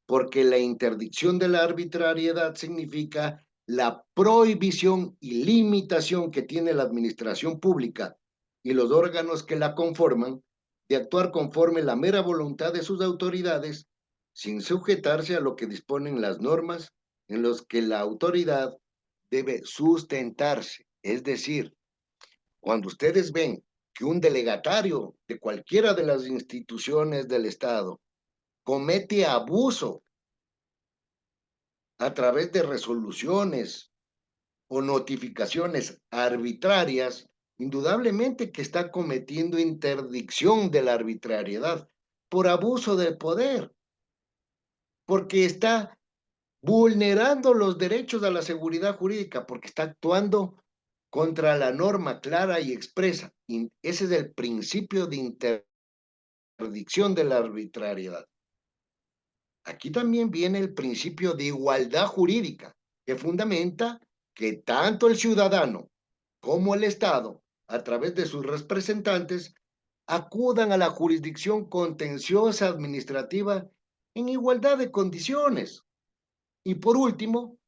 porque la interdicción de la arbitrariedad significa la prohibición y limitación que tiene la administración pública y los órganos que la conforman de actuar conforme la mera voluntad de sus autoridades, sin sujetarse a lo que disponen las normas en los que la autoridad debe sustentarse. Es decir, cuando ustedes ven que un delegatario de cualquiera de las instituciones del Estado comete abuso a través de resoluciones o notificaciones arbitrarias, indudablemente que está cometiendo interdicción de la arbitrariedad por abuso del poder, porque está vulnerando los derechos a la seguridad jurídica, porque está actuando contra la norma clara y expresa. Y ese es el principio de interdicción de la arbitrariedad. Aquí también viene el principio de igualdad jurídica, que fundamenta que tanto el ciudadano como el Estado, a través de sus representantes, acudan a la jurisdicción contenciosa administrativa en igualdad de condiciones. Y por último,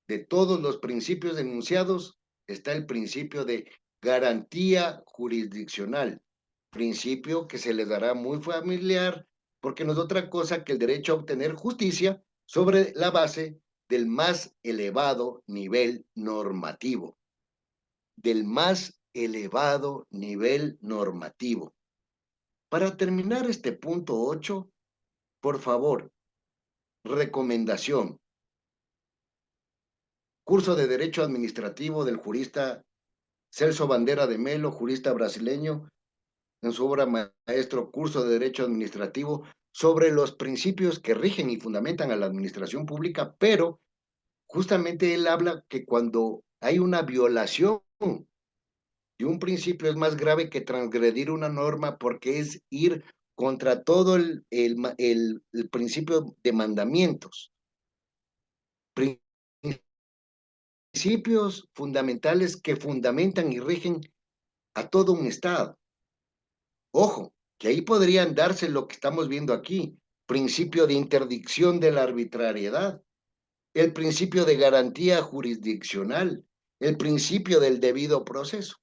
de todos los principios enunciados, está el principio de garantía jurisdiccional, principio que se les dará muy familiar porque no es otra cosa que el derecho a obtener justicia sobre la base del más elevado nivel normativo, del más elevado nivel normativo. Para terminar este punto 8, por favor, recomendación. Curso de Derecho Administrativo del jurista Celso Bandera de Melo, jurista brasileño, en su obra maestro Curso de Derecho Administrativo, sobre los principios que rigen y fundamentan a la administración pública, pero justamente él habla que cuando hay una violación de un principio es más grave que transgredir una norma porque es ir contra todo el principio de mandamientos. Principios fundamentales que fundamentan y rigen a todo un Estado. Ojo, que ahí podrían darse lo que estamos viendo aquí, principio de interdicción de la arbitrariedad, el principio de garantía jurisdiccional, el principio del debido proceso.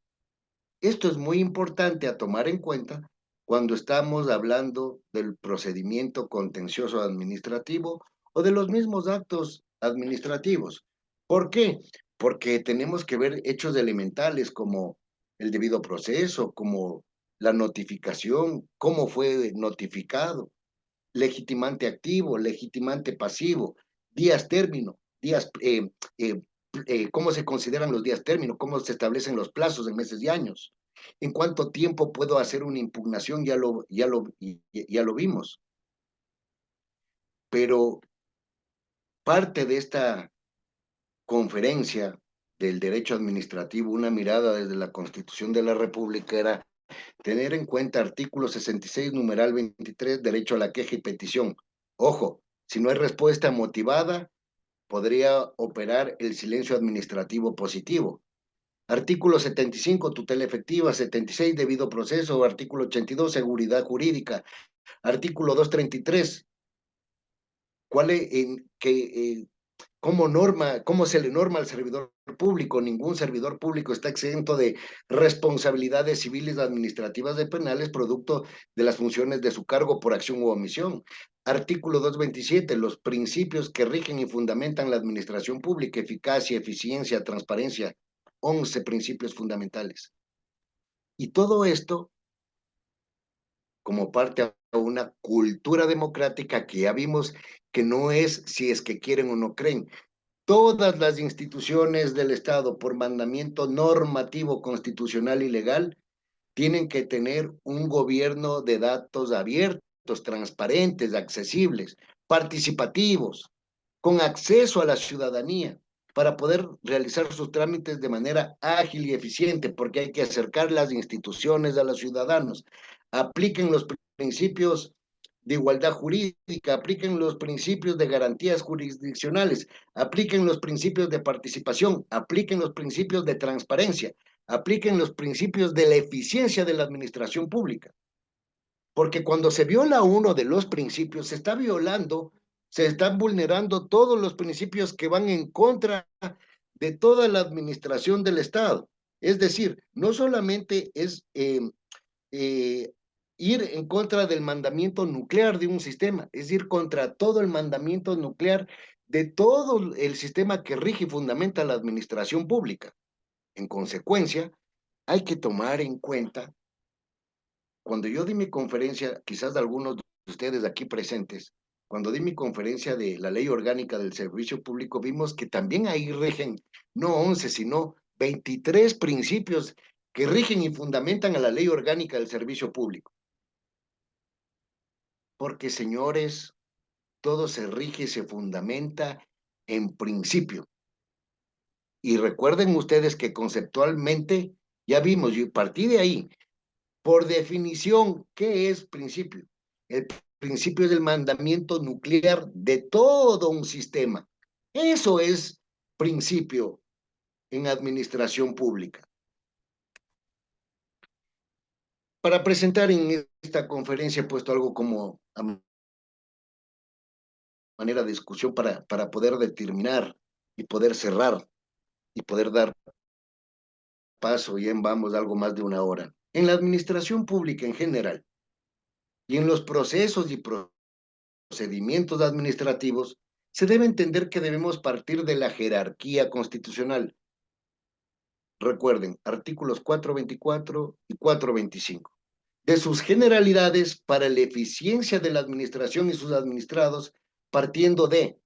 Esto es muy importante a tomar en cuenta cuando estamos hablando del procedimiento contencioso administrativo o de los mismos actos administrativos. ¿Por qué? Porque tenemos que ver hechos elementales como el debido proceso, como la notificación, cómo fue notificado, legitimante activo, legitimante pasivo, días término, cómo se consideran los días término, cómo se establecen los plazos en meses y años, en cuánto tiempo puedo hacer una impugnación, ya lo vimos. Pero parte de esta conferencia del derecho administrativo, una mirada desde la Constitución de la República, era tener en cuenta artículo 66, numeral 23, derecho a la queja y petición. Ojo, si no hay respuesta motivada, podría operar el silencio administrativo positivo. Artículo 75, tutela efectiva. 76, debido proceso. Artículo 82, seguridad jurídica. Artículo 233, ¿cuál es, cómo se le norma al servidor público? Ningún servidor público está exento de responsabilidades civiles, administrativas y penales producto de las funciones de su cargo por acción u omisión. Artículo 227, los principios que rigen y fundamentan la administración pública: eficacia, eficiencia, transparencia. 11 principios fundamentales. Y todo esto como parte a una cultura democrática que ya vimos que no es si es que quieren o no creen. Todas las instituciones del Estado, por mandamiento normativo, constitucional y legal, tienen que tener un gobierno de datos abiertos, transparentes, accesibles, participativos, con acceso a la ciudadanía, para poder realizar sus trámites de manera ágil y eficiente, porque hay que acercar las instituciones a los ciudadanos. Apliquen los principios de igualdad jurídica, apliquen los principios de garantías jurisdiccionales, apliquen los principios de participación, apliquen los principios de transparencia, apliquen los principios de la eficiencia de la administración pública. Porque cuando se viola uno de los principios, se están vulnerando todos los principios que van en contra de toda la administración del Estado. Es decir, no solamente es ir en contra del mandamiento nuclear de un sistema, es ir contra todo el mandamiento nuclear de todo el sistema que rige y fundamenta la administración pública. En consecuencia, hay que tomar en cuenta, cuando yo di mi conferencia, quizás de algunos de ustedes aquí presentes, cuando di mi conferencia de la Ley Orgánica del Servicio Público, vimos que también ahí rigen no 11, sino 23 principios que rigen y fundamentan a la Ley Orgánica del Servicio Público. Porque, señores, todo se rige y se fundamenta en principio. Y recuerden ustedes que conceptualmente, ya vimos, y partí de ahí, por definición, ¿qué es principio? El principio es el mandamiento nuclear de todo un sistema. Eso es principio en administración pública. Para presentar en esta conferencia he puesto algo como a manera de discusión para poder determinar y poder cerrar y poder dar paso, ya vamos algo más de una hora. En la administración pública en general y en los procesos y procedimientos administrativos, se debe entender que debemos partir de la jerarquía constitucional. Recuerden, artículos 424 y 425. De sus generalidades para la eficiencia de la administración y sus administrados, partiendo de,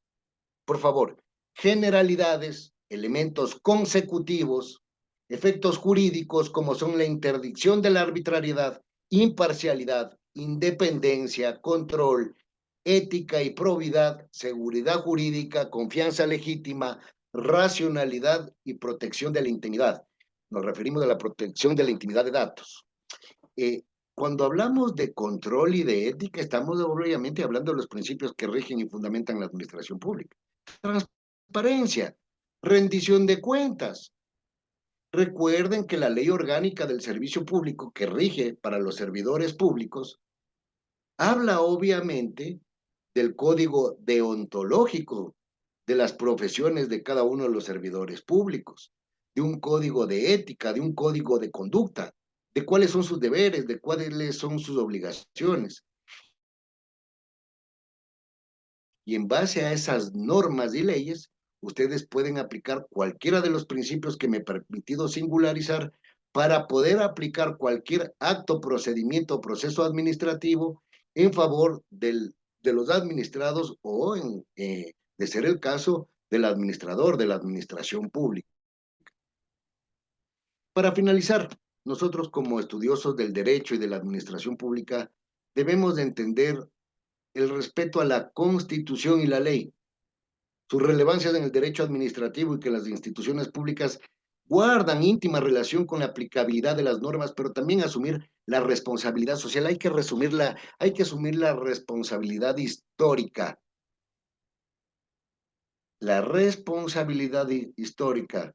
por favor, generalidades, elementos consecutivos, efectos jurídicos como son la interdicción de la arbitrariedad, imparcialidad, independencia, control, ética y probidad, seguridad jurídica, confianza legítima, racionalidad y protección de la intimidad. Nos referimos a la protección de la intimidad de datos. Cuando hablamos de control y de ética, estamos obviamente hablando de los principios que rigen y fundamentan la administración pública. Transparencia, rendición de cuentas. Recuerden que la ley orgánica del servicio público que rige para los servidores públicos habla obviamente del código deontológico de las profesiones de cada uno de los servidores públicos, de un código de ética, de un código de conducta, de cuáles son sus deberes, de cuáles son sus obligaciones. Y en base a esas normas y leyes, ustedes pueden aplicar cualquiera de los principios que me he permitido singularizar para poder aplicar cualquier acto, procedimiento o proceso administrativo en favor de los administrados o, de ser el caso, del administrador de la administración pública. Para finalizar, nosotros como estudiosos del derecho y de la administración pública debemos de entender el respeto a la Constitución y la ley, sus relevancias en el derecho administrativo y que las instituciones públicas guardan íntima relación con la aplicabilidad de las normas, pero también asumir la responsabilidad social. Hay que asumir la responsabilidad histórica. La responsabilidad histórica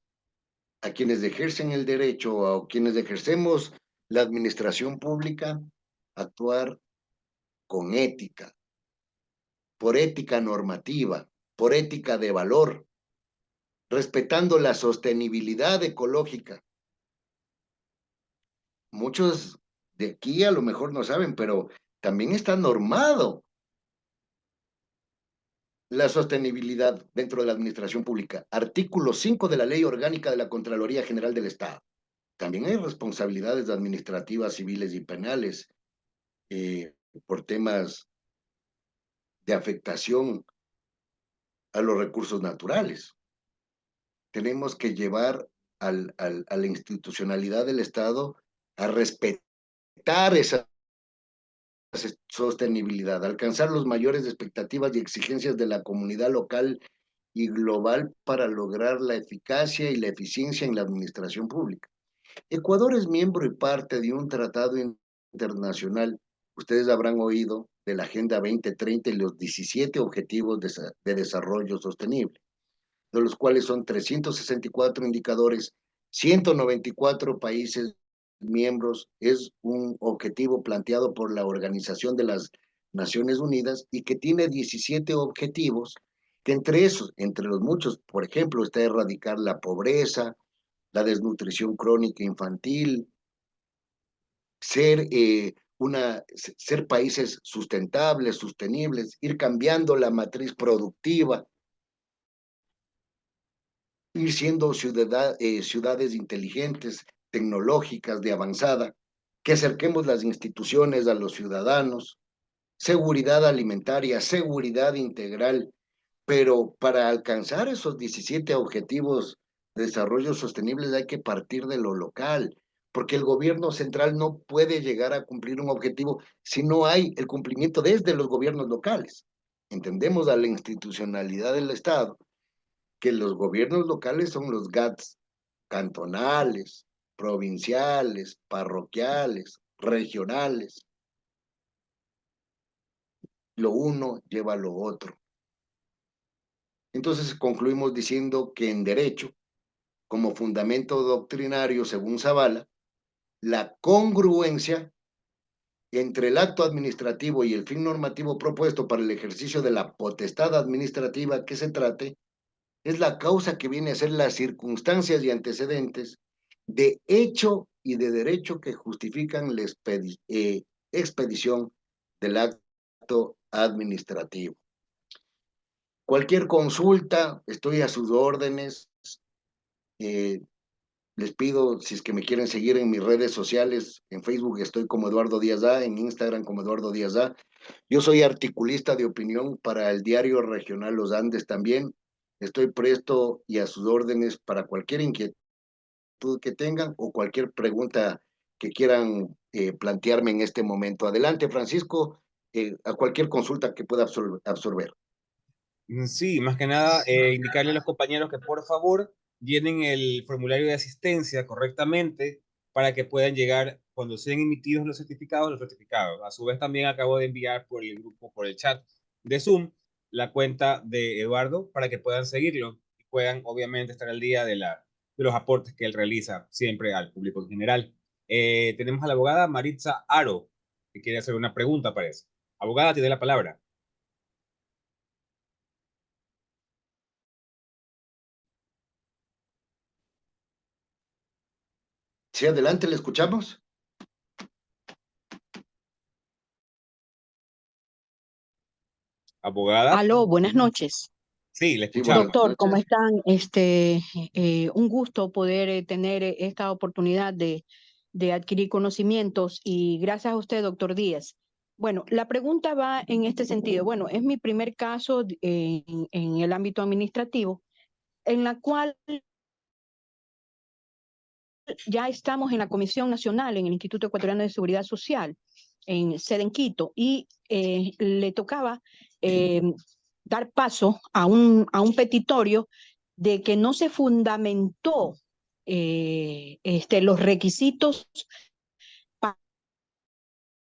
a quienes ejercen el derecho o a quienes ejercemos la administración pública, actuar con ética, por ética normativa, por ética de valor, respetando la sostenibilidad ecológica. Muchos de aquí a lo mejor no saben, pero también está normado la sostenibilidad dentro de la administración pública. Artículo 5 de la Ley Orgánica de la Contraloría General del Estado. También hay responsabilidades administrativas, civiles y penales por temas de afectación a los recursos naturales. Tenemos que llevar a la institucionalidad del Estado a respetar esa sostenibilidad, alcanzar las mayores expectativas y exigencias de la comunidad local y global para lograr la eficacia y la eficiencia en la administración pública. Ecuador es miembro y parte de un tratado internacional. Ustedes habrán oído de la Agenda 2030 y los 17 Objetivos de Desarrollo Sostenible, de los cuales son 364 indicadores, 194 países miembros. Es un objetivo planteado por la Organización de las Naciones Unidas y que tiene 17 objetivos que entre los muchos, por ejemplo, está erradicar la pobreza, la desnutrición crónica infantil, ser, ser países sustentables, sostenibles, ir cambiando la matriz productiva, ir siendo ciudades inteligentes, tecnológicas, de avanzada, que acerquemos las instituciones a los ciudadanos, seguridad alimentaria, seguridad integral, pero para alcanzar esos 17 objetivos de desarrollo sostenible hay que partir de lo local, porque el gobierno central no puede llegar a cumplir un objetivo si no hay el cumplimiento desde los gobiernos locales. Entendemos a la institucionalidad del Estado que los gobiernos locales son los GATS cantonales, provinciales, parroquiales, regionales. Lo uno lleva a lo otro. Entonces concluimos diciendo que en derecho, como fundamento doctrinario según Zavala, la congruencia entre el acto administrativo y el fin normativo propuesto para el ejercicio de la potestad administrativa que se trate es la causa que viene a ser las circunstancias y antecedentes de hecho y de derecho que justifican la expedición del acto administrativo. Cualquier consulta, estoy a sus órdenes. Les pido, si es que me quieren seguir en mis redes sociales, en Facebook estoy como Eduardo Díaz A, en Instagram como Eduardo Díaz A. Yo soy articulista de opinión para el diario regional Los Andes también. Estoy presto y a sus órdenes para cualquier inquietud que tengan o cualquier pregunta que quieran plantearme en este momento. Adelante, Francisco, a cualquier consulta que pueda absorber. Sí, más que nada, indicarle a los compañeros que por favor llenen el formulario de asistencia correctamente para que puedan llegar cuando sean emitidos los certificados. A su vez, también acabo de enviar por el grupo, por el chat de Zoom, la cuenta de Eduardo para que puedan seguirlo y puedan, obviamente, estar al día de los aportes que él realiza siempre al público en general. Tenemos a la abogada Maritza Aro, que quiere hacer una pregunta, parece. Abogada, tiene la palabra. Sí, adelante, le escuchamos. Abogada. Aló, buenas noches. Sí, le Sí, buenas escuchamos. Doctor, ¿cómo noches. están? Un gusto poder tener esta oportunidad de adquirir conocimientos y gracias a usted, doctor Díaz. Bueno, la pregunta va en este sentido. Bueno, es mi primer caso en el ámbito administrativo, en la cual ya estamos en la Comisión Nacional, en el Instituto Ecuatoriano de Seguridad Social, en sede en Quito, y le tocaba dar paso a un petitorio de que no se fundamentó los requisitos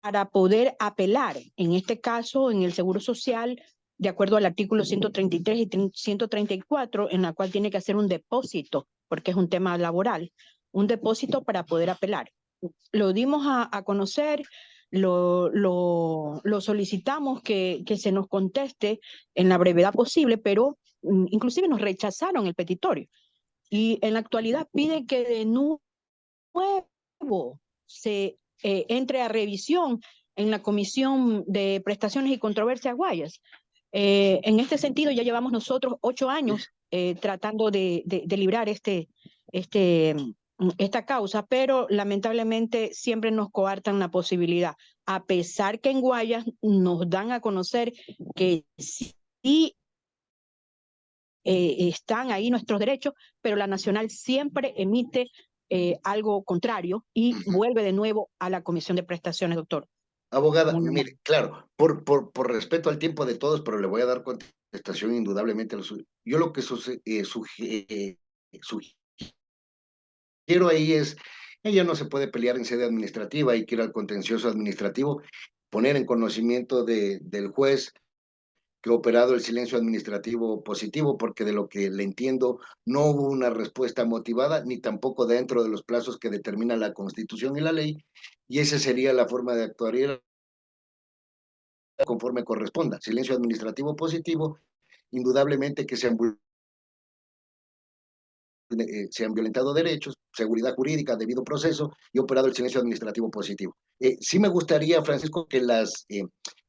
para poder apelar, en este caso, en el Seguro Social, de acuerdo al artículo 133 y 134, en la cual tiene que hacer un depósito, porque es un tema laboral, un depósito para poder apelar. Lo dimos a conocer, lo solicitamos que se nos conteste en la brevedad posible, pero inclusive nos rechazaron el petitorio. Y en la actualidad piden que de nuevo se entre a revisión en la Comisión de Prestaciones y Controversias Guayas. En este sentido, ya llevamos nosotros 8 años tratando de librar esta causa, pero lamentablemente siempre nos coartan la posibilidad, a pesar que en Guayas nos dan a conocer que sí están ahí nuestros derechos, pero la Nacional siempre emite algo contrario y vuelve de nuevo a la Comisión de Prestaciones, doctor. Abogada, mire, claro, por respeto al tiempo de todos, pero le voy a dar contestación indudablemente a lo suyo. Yo lo que sugiero ahí es, ella no se puede pelear en sede administrativa, hay que ir al contencioso administrativo, poner en conocimiento del juez que ha operado el silencio administrativo positivo, porque de lo que le entiendo, no hubo una respuesta motivada, ni tampoco dentro de los plazos que determina la Constitución y la ley, y esa sería la forma de actuar conforme corresponda, silencio administrativo positivo, indudablemente que se han violentado derechos, seguridad jurídica, debido proceso y operado el silencio administrativo positivo. Sí me gustaría, Francisco, que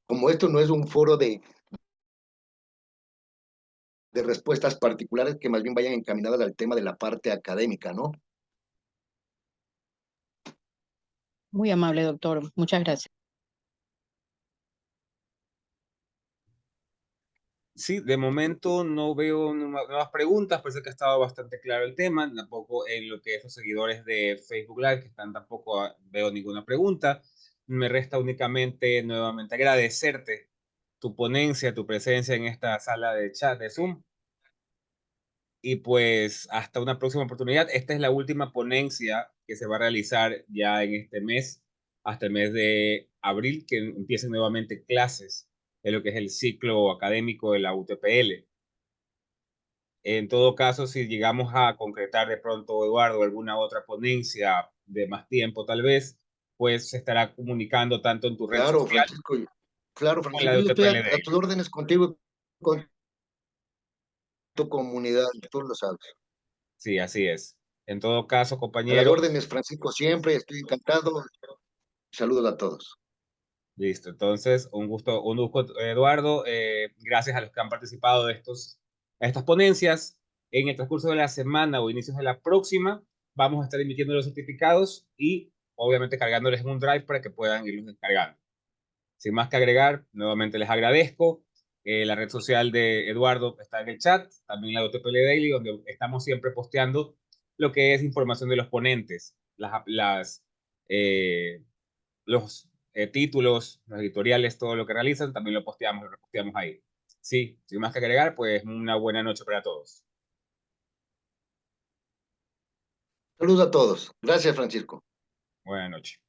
como esto no es un foro de respuestas particulares, que más bien vayan encaminadas al tema de la parte académica, ¿no? Muy amable, doctor. Muchas gracias. Sí, de momento no veo nuevas preguntas, parece que ha estado bastante claro el tema, tampoco en lo que es los seguidores de Facebook Live, que están tampoco veo ninguna pregunta. Me resta únicamente nuevamente agradecerte tu ponencia, tu presencia en esta sala de chat de Zoom. Y pues hasta una próxima oportunidad. Esta es la última ponencia que se va a realizar ya en este mes, hasta el mes de abril, que empiecen nuevamente clases de lo que es el ciclo académico de la UTPL. En todo caso, si llegamos a concretar de pronto, Eduardo, alguna otra ponencia de más tiempo tal vez, pues se estará comunicando tanto en tu red Claro, social Francisco. Claro, como en la de Francisco, yo estoy UTPL a tus Daily. órdenes contigo, con tu comunidad, tú lo sabes. Sí, así es. En todo caso, A las compañeros, órdenes, Francisco, siempre estoy encantado. Saludos a todos. listo, entonces un gusto, Eduardo. Gracias a los que han participado de estas ponencias. En el transcurso de la semana o inicios de la próxima, vamos a estar emitiendo los certificados y obviamente cargándoles en un drive para que puedan irlos descargando. Sin más que agregar, nuevamente les agradezco. La red social de Eduardo está en el chat, también la de OTPL Daily, donde estamos siempre posteando lo que es información de los ponentes, eh, los títulos, los editoriales, todo lo que realizan, también lo reposteamos ahí. Sí, sin más que agregar, pues una buena noche para todos. Saludos a todos. Gracias, Francisco. Buenas noches.